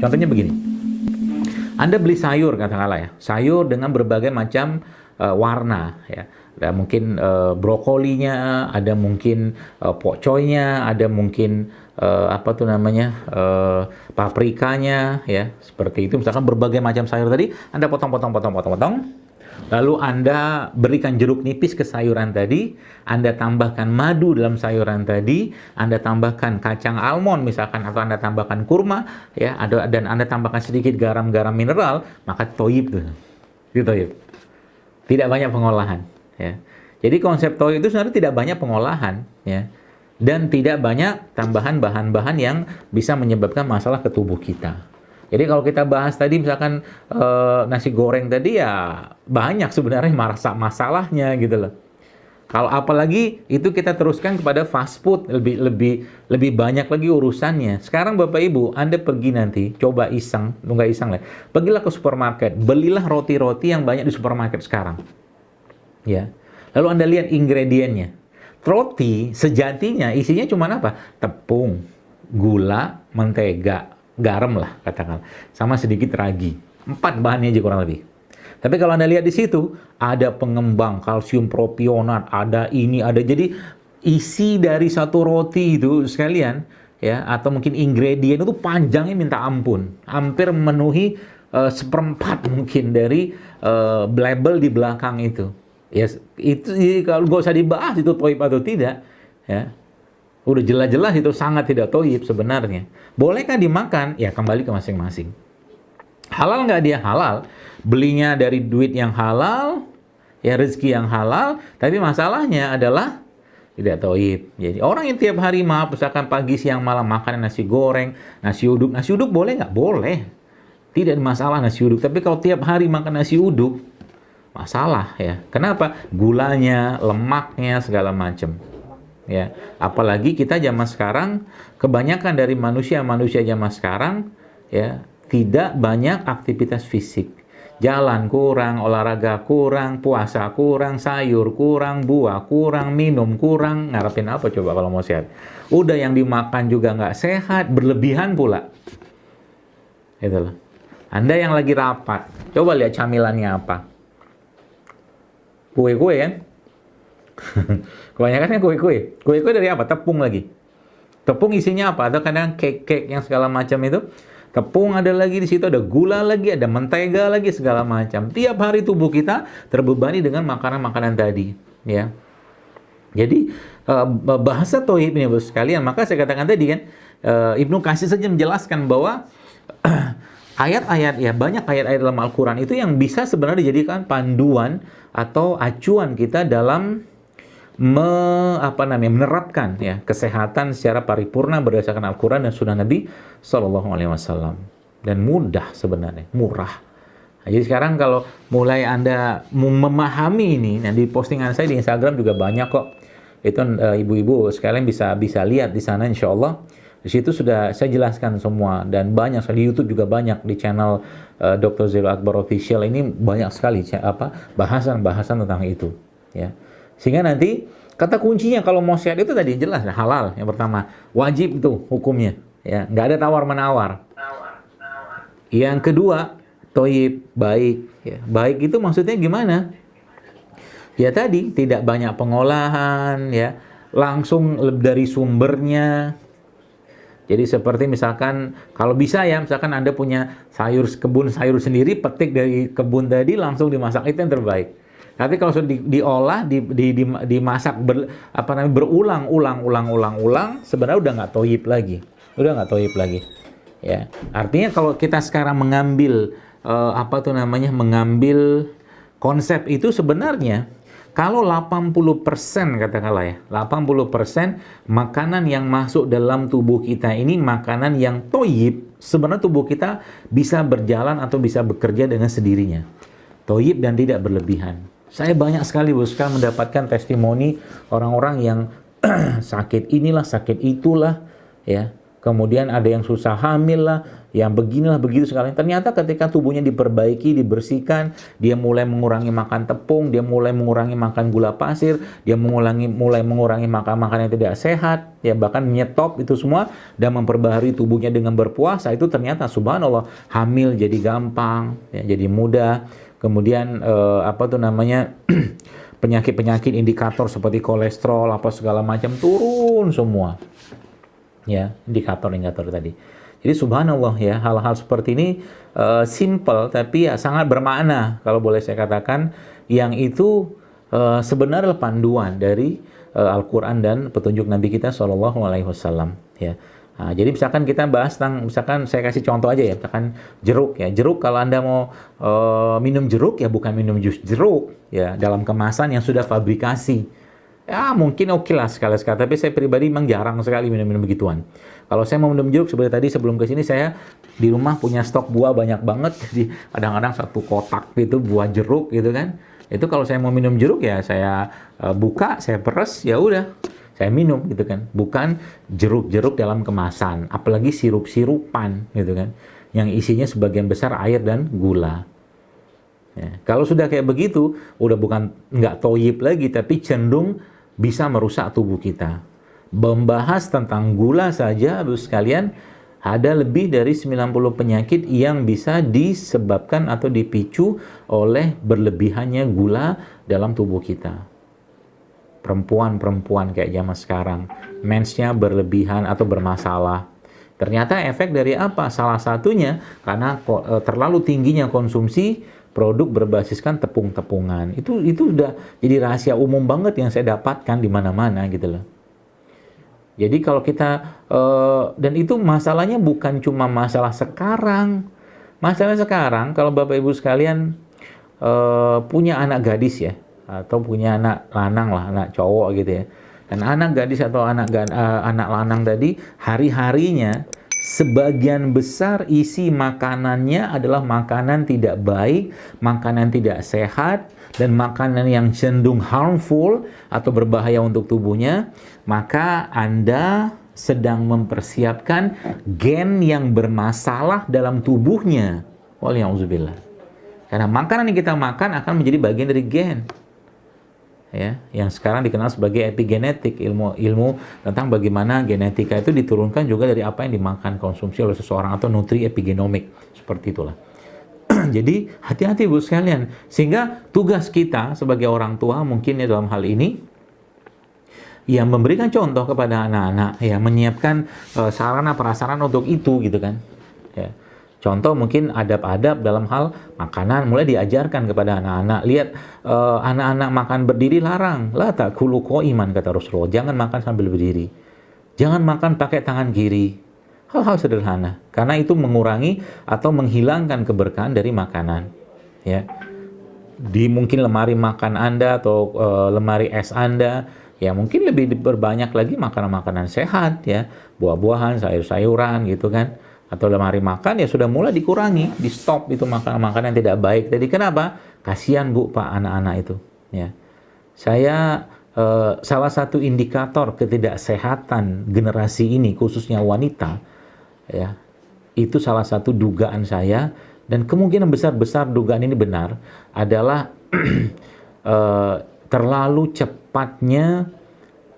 Contohnya begini, Anda beli sayur katakanlah ya, sayur dengan berbagai macam warna ya. Ada mungkin brokolinya, ada mungkin pokcoynya, ada mungkin apa tuh namanya paprikanya ya, seperti itu. Misalkan berbagai macam sayur tadi Anda potong, lalu Anda berikan jeruk nipis ke sayuran tadi, Anda tambahkan madu dalam sayuran tadi, Anda tambahkan kacang almond misalkan, atau Anda tambahkan kurma ya, dan Anda tambahkan sedikit garam-garam mineral, maka toyib tuh. Itu toyib. Tidak banyak pengolahan ya. Jadi konsep toyib itu sebenarnya tidak banyak pengolahan ya. Dan tidak banyak tambahan bahan-bahan yang bisa menyebabkan masalah ke tubuh kita. Jadi kalau kita bahas tadi misalkan nasi goreng tadi ya banyak sebenarnya masalahnya gitu loh. Kalau apalagi itu kita teruskan kepada fast food, lebih banyak lagi urusannya. Sekarang Bapak Ibu, Anda pergi nanti coba iseng, nggak iseng lah. Pergilah ke supermarket, belilah roti-roti yang banyak di supermarket sekarang. Ya. Lalu Anda lihat ingredientnya. Roti sejatinya isinya cuma apa? Tepung, gula, mentega, garam lah katakan, sama sedikit ragi. 4 bahannya aja kurang lebih. Tapi kalau Anda lihat di situ ada pengembang kalsium propionat, ada ini, ada, jadi isi dari satu roti itu sekalian ya, atau mungkin ingredient itu panjangnya minta ampun, hampir memenuhi seperempat mungkin dari label di belakang itu. Ya, itu kalau nggak usah dibahas itu toib atau tidak, ya. Udah jelas-jelas itu sangat tidak toib sebenarnya. Bolehkah dimakan? Ya kembali ke masing-masing. Halal nggak dia? Halal. Belinya dari duit yang halal, ya rezeki yang halal. Tapi masalahnya adalah tidak toib. Jadi orang yang tiap hari misalkan pagi, siang, malam makan nasi goreng, nasi uduk boleh nggak? Boleh. Tidak masalah nasi uduk. Tapi kalau tiap hari makan nasi uduk, masalah ya. Kenapa? Gulanya, lemaknya, segala macam. Ya, apalagi kita zaman sekarang, kebanyakan dari manusia zaman sekarang ya tidak banyak aktivitas fisik. Jalan kurang, olahraga kurang, puasa kurang, sayur kurang, buah kurang, minum kurang, ngarepin apa coba kalau mau sehat? Udah yang dimakan juga nggak sehat, berlebihan pula. Itu loh. Anda yang lagi rapat, coba lihat camilannya apa. Kue-kue kan? Kebanyakan kan kue-kue. Kue-kue dari apa? Tepung lagi. Tepung isinya apa? Atau kadang cake-cake yang segala macam itu. Tepung ada lagi di situ, ada gula lagi, ada mentega lagi, segala macam. Tiap hari tubuh kita terbebani dengan makanan-makanan tadi. Ya. Jadi bahasa tohib ini sekalian. Maka saya katakan tadi kan, Ibnu Katsir saja menjelaskan bahwa ayat-ayat ya, banyak ayat-ayat dalam Al-Quran itu yang bisa sebenarnya dijadikan panduan atau acuan kita dalam menerapkan ya kesehatan secara paripurna berdasarkan Al-Quran dan Sunnah Nabi SAW. Dan mudah sebenarnya, murah. Nah, jadi sekarang kalau mulai Anda memahami ini, nah di postingan saya di Instagram juga banyak kok. Itu ibu-ibu sekalian bisa lihat di sana insya Allah. Di situ sudah saya jelaskan semua, dan banyak sekali. Di YouTube juga banyak, di channel Dr. Zailul Akbar Official ini banyak sekali bahasan-bahasan tentang itu ya. Sehingga nanti kata kuncinya kalau mau sehat itu tadi jelas halal yang pertama, wajib itu hukumnya ya, nggak ada tawar-menawar. Yang kedua, toyib, baik ya. Baik itu maksudnya gimana? Ya tadi tidak banyak pengolahan ya, langsung dari sumbernya. Jadi seperti misalkan kalau bisa ya, misalkan Anda punya kebun sayur sendiri, petik dari kebun tadi langsung dimasak, itu yang terbaik. Tapi kalau sudah diolah, dimasak berulang-ulang, sebenarnya udah nggak toyib lagi. Ya, artinya kalau kita sekarang mengambil mengambil konsep itu sebenarnya. Kalau 80% katakanlah ya, 80% makanan yang masuk dalam tubuh kita ini makanan yang toyib, sebenarnya tubuh kita bisa berjalan atau bisa bekerja dengan sendirinya. Toyib dan tidak berlebihan. Saya banyak sekali sekarang mendapatkan testimoni orang-orang yang sakit inilah, sakit itulah, ya. kemudian ada yang susah hamil lah, yang beginilah begitu sekali. Ternyata ketika tubuhnya diperbaiki, dibersihkan, dia mulai mengurangi makan tepung, dia mulai mengurangi makan gula pasir, dia mulai mengurangi makan makanan yang tidak sehat, ya bahkan nyetop itu semua dan memperbaharui tubuhnya dengan berpuasa, itu ternyata subhanallah hamil jadi gampang, ya, jadi mudah. Kemudian penyakit-penyakit indikator seperti kolesterol apa segala macam turun semua. Ya, indikator-indikator tadi. Jadi subhanallah ya, hal-hal seperti ini simple tapi ya sangat bermakna kalau boleh saya katakan, yang itu sebenarnya panduan dari Al-Qur'an dan petunjuk Nabi kita Shallallahu alaihi wasallam ya. Nah, jadi misalkan kita bahas tentang, misalkan saya kasih contoh aja ya, misalkan jeruk ya. Jeruk kalau Anda mau minum jeruk ya bukan minum jus jeruk ya, dalam kemasan yang sudah fabrikasi. Ya mungkin oke lah sekali-sekali, tapi saya pribadi memang jarang sekali minum-minum begituan. Kalau saya mau minum jeruk, seperti tadi sebelum ke sini saya di rumah punya stok buah banyak banget, jadi kadang-kadang satu kotak gitu buah jeruk gitu kan. Itu kalau saya mau minum jeruk ya saya buka, saya peres, ya udah saya minum gitu kan, bukan jeruk-jeruk dalam kemasan, apalagi sirup-sirupan gitu kan, yang isinya sebagian besar air dan gula. Ya, kalau sudah kayak begitu, udah bukan nggak toyib lagi, tapi cenderung bisa merusak tubuh kita. Membahas tentang gula saja, Bapak sekalian, ada lebih dari 90 penyakit yang bisa disebabkan atau dipicu oleh berlebihannya gula dalam tubuh kita. Perempuan-perempuan kayak zaman sekarang, mensnya berlebihan atau bermasalah. Ternyata efek dari apa? Salah satunya karena terlalu tingginya konsumsi produk berbasiskan tepung-tepungan. Itu udah jadi rahasia umum banget yang saya dapatkan di mana-mana gitu loh. Jadi kalau kita dan itu masalahnya bukan cuma masalah sekarang. Masalah sekarang kalau Bapak Ibu sekalian punya anak gadis ya, atau punya anak lanang lah, anak cowok gitu ya. Dan anak gadis atau anak lanang tadi hari-harinya sebagian besar isi makanannya adalah makanan tidak baik, makanan tidak sehat, dan makanan yang cenderung harmful atau berbahaya untuk tubuhnya, maka Anda sedang mempersiapkan gen yang bermasalah dalam tubuhnya. Waliyahzubillah. Karena makanan yang kita makan akan menjadi bagian dari gen. Ya, yang sekarang dikenal sebagai epigenetik, ilmu tentang bagaimana genetika itu diturunkan juga dari apa yang dimakan konsumsi oleh seseorang, atau nutri epigenomik, seperti itulah. Jadi hati-hati Bu sekalian, sehingga tugas kita sebagai orang tua mungkin ya dalam hal ini ya memberikan contoh kepada anak-anak, ya menyiapkan sarana prasarana untuk itu gitu kan. Ya. Contoh mungkin adab-adab dalam hal makanan mulai diajarkan kepada anak-anak. Lihat anak-anak makan berdiri larang. La ta'kulu qa'iman kata Rasulullah. Jangan makan sambil berdiri. Jangan makan pakai tangan kiri. Hal-hal sederhana. Karena itu mengurangi atau menghilangkan keberkahan dari makanan. Ya. Di mungkin lemari makan Anda atau lemari es Anda, ya mungkin lebih diperbanyak lagi makanan-makanan sehat ya. Buah-buahan, sayur-sayuran gitu kan. Atau lemari makan ya sudah mulai dikurangi, di stop itu makanan-makanan yang tidak baik. Jadi kenapa? Kasihan Bu Pak anak-anak itu. Ya, saya salah satu indikator ketidaksehatan generasi ini khususnya wanita, ya itu salah satu dugaan saya, dan kemungkinan besar dugaan ini benar adalah terlalu cepatnya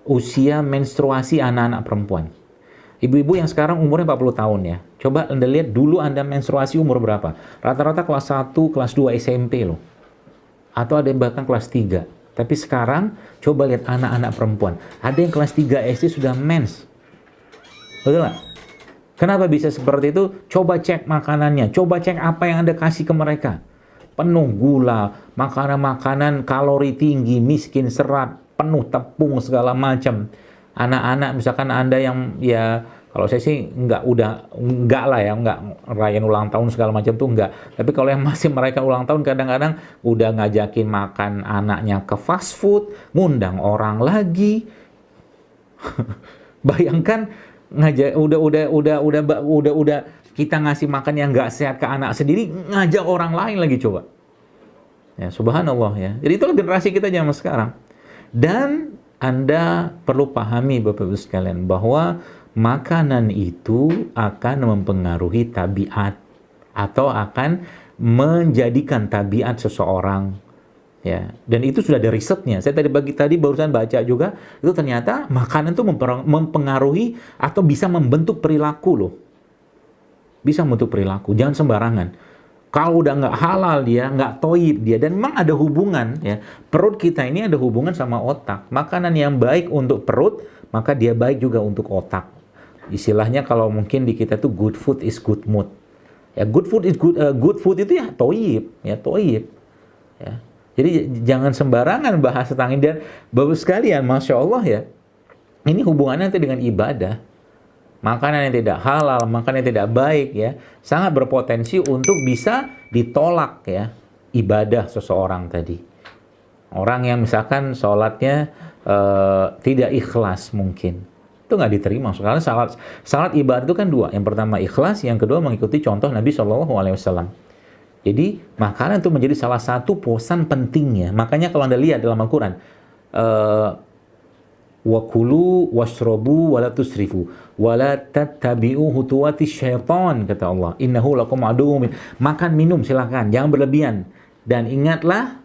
usia menstruasi anak-anak perempuan. Ibu-ibu yang sekarang umurnya 40 tahun ya. Coba Anda lihat dulu Anda menstruasi umur berapa? Rata-rata kelas 1, kelas 2 SMP loh. Atau ada yang bahkan kelas 3. Tapi sekarang coba lihat anak-anak perempuan. Ada yang kelas 3 SD sudah mens. Betul nggak? Kenapa bisa seperti itu? Coba cek makanannya. Coba cek apa yang Anda kasih ke mereka. Penuh gula, makanan-makanan kalori tinggi, miskin serat, penuh tepung segala macam. Anak-anak misalkan Anda yang ya kalau saya sih enggak lah ya, enggak rayain ulang tahun segala macam tuh enggak. Tapi kalau yang masih merayakan ulang tahun kadang-kadang udah ngajakin makan anaknya ke fast food, ngundang orang lagi. Bayangkan udah kita ngasih makan yang enggak sehat ke anak sendiri, ngajak orang lain lagi coba. Ya, subhanallah ya. Jadi itulah generasi kita zaman sekarang. Dan Anda perlu pahami Bapak Ibu sekalian bahwa makanan itu akan mempengaruhi tabiat atau akan menjadikan tabiat seseorang, ya. Dan itu sudah ada risetnya. Saya tadi barusan baca juga, itu ternyata makanan itu mempengaruhi atau bisa membentuk perilaku loh. Bisa membentuk perilaku, jangan sembarangan. Kalau udah nggak halal dia, nggak toib dia, dan memang ada hubungan, ya. Perut kita ini ada hubungan sama otak. Makanan yang baik untuk perut, maka dia baik juga untuk otak. Istilahnya kalau mungkin di kita tuh good food is good mood. Ya, good food is good food itu ya toib, ya toib. Ya. Jadi jangan sembarangan bahas tentang ini. Dan Bapak sekalian, Masya Allah ya, ini hubungannya nanti dengan ibadah. Makanan yang tidak halal, makanan yang tidak baik ya, sangat berpotensi untuk bisa ditolak ya, ibadah seseorang tadi. Orang yang misalkan sholatnya tidak ikhlas mungkin, itu nggak diterima. Sekarang salat ibadah itu kan dua. Yang pertama ikhlas, yang kedua mengikuti contoh Nabi SAW. Jadi makanan itu menjadi salah satu posan pentingnya. Makanya kalau Anda lihat dalam Al-Quran, wa kulu washrabu wala tusrifu wala tattabi'u khutuwati syaitan, kata Allah, innahu lakum aduwwun. Makan minum silakan, jangan berlebihan, dan ingatlah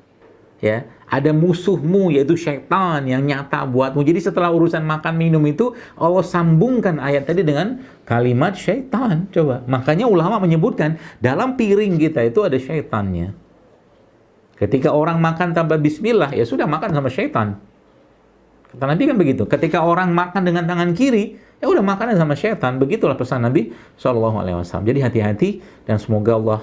ya, ada musuhmu yaitu syaitan yang nyata buatmu. Jadi setelah urusan makan minum itu Allah sambungkan ayat tadi dengan kalimat syaitan. Coba, makanya ulama menyebutkan dalam piring kita itu ada syaitannya. Ketika orang makan tanpa bismillah, ya sudah makan sama syaitan. Kata Nabi kan begitu. Ketika orang makan dengan tangan kiri, ya udah makanan sama syaitan. Begitulah pesan Nabi SAW. Jadi hati-hati, dan semoga Allah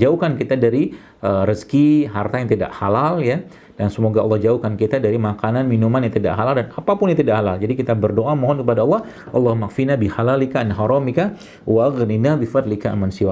jauhkan kita dari rezeki harta yang tidak halal ya. Dan semoga Allah jauhkan kita dari makanan, minuman yang tidak halal, dan apapun yang tidak halal. Jadi kita berdoa mohon kepada Allah, Allahumma kfina bihalalika an haramika wa aghnina bifadlika amman siwa.